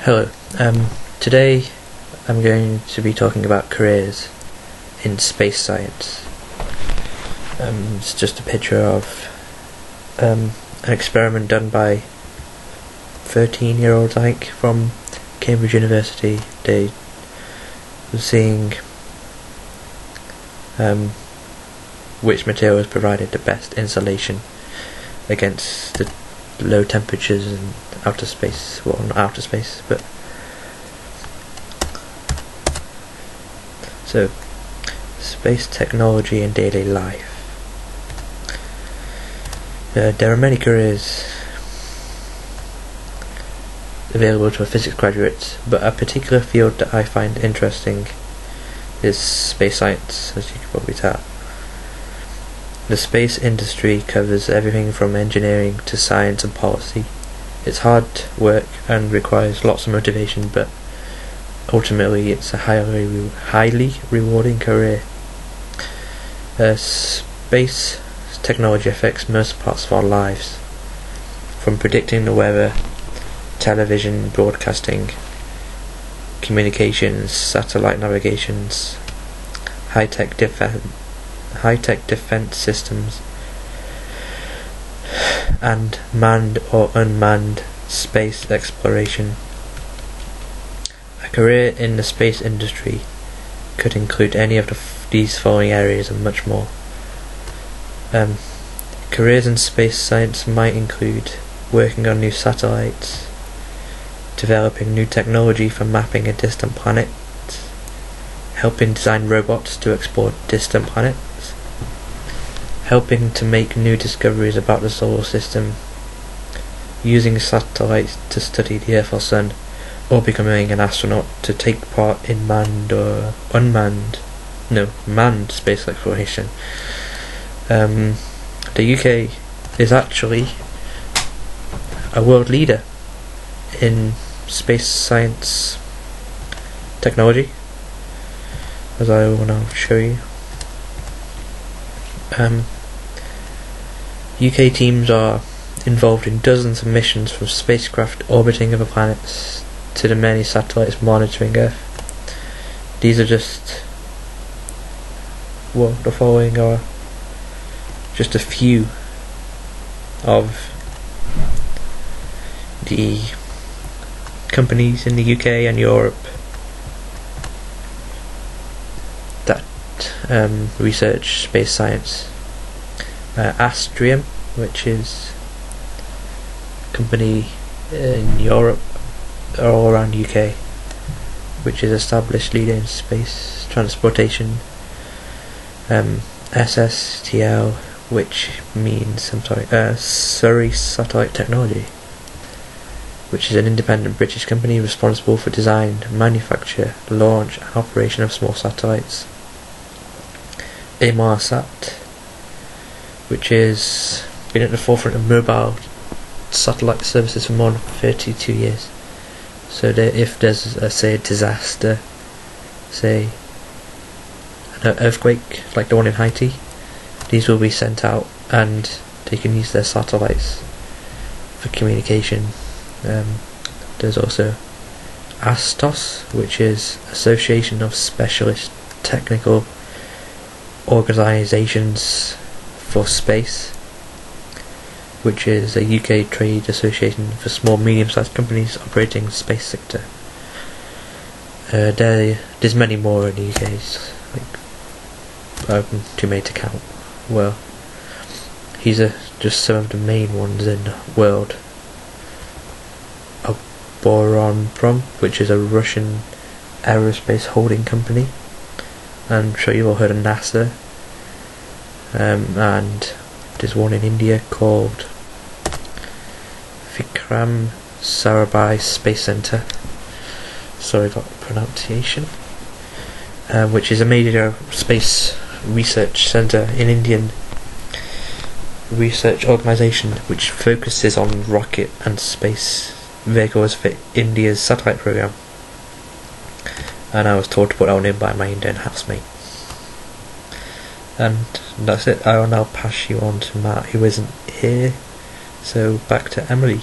Hello. Today I'm going to be talking about careers in space science. It's just a picture of an experiment done by 13-year-olds, I think, from Cambridge University. They were seeing which materials provided the best insulation against the low temperatures in outer space. Well, not outer space, but so space technology and daily life. There are many careers available to a physics graduate, but a particular field that I find interesting is space science, as you can probably tell. The space industry covers everything from engineering to science and policy. It's hard work and requires lots of motivation, but ultimately it's a highly rewarding career. Space technology affects most parts of our lives, from predicting the weather, television broadcasting, communications, satellite navigations, high-tech defense systems, and manned or unmanned space exploration. A career in the space industry could include any of these following areas and much more. Careers in space science might include working on new satellites, developing new technology for mapping a distant planet, helping design robots to explore distant planets, helping to make new discoveries about the solar system, using satellites to study the Earth or Sun, or becoming an astronaut to take part in manned space exploration. The UK is actually a world leader in space science technology, as I will now show you. UK teams are involved in dozens of missions, from spacecraft orbiting other planets to the many satellites monitoring Earth. These are the following are just a few of the companies in the UK and Europe that research space science. Astrium, which is a company in Europe or all around the UK, which is established leader in space transportation. SSTL, which means Surrey Satellite Technology, which is an independent British company responsible for design, manufacture, launch and operation of small satellites. Inmarsat, which has been at the forefront of mobile satellite services for more than 32 years. So that if there's a disaster, say an earthquake like the one in Haiti, these will be sent out and they can use their satellites for communication. There's also ASTOS, which is Association of Specialist Technical Organisations for Space, which is a UK trade association for small medium-sized companies operating in the space sector. There's many more in the UK, too many to count. Well, these are just some of the main ones in the world. Boronprom, which is a Russian aerospace holding company, and I'm sure you've all heard of NASA. And there's one in India called Vikram Sarabhai Space Centre. Sorry about the pronunciation. Which is a major space research centre in Indian research organisation which focuses on rocket and space vehicles for India's satellite program. And I was told to put that one in by my Indian housemate. And that's it. I will now pass you on to Matt, who isn't here. So back to Emily.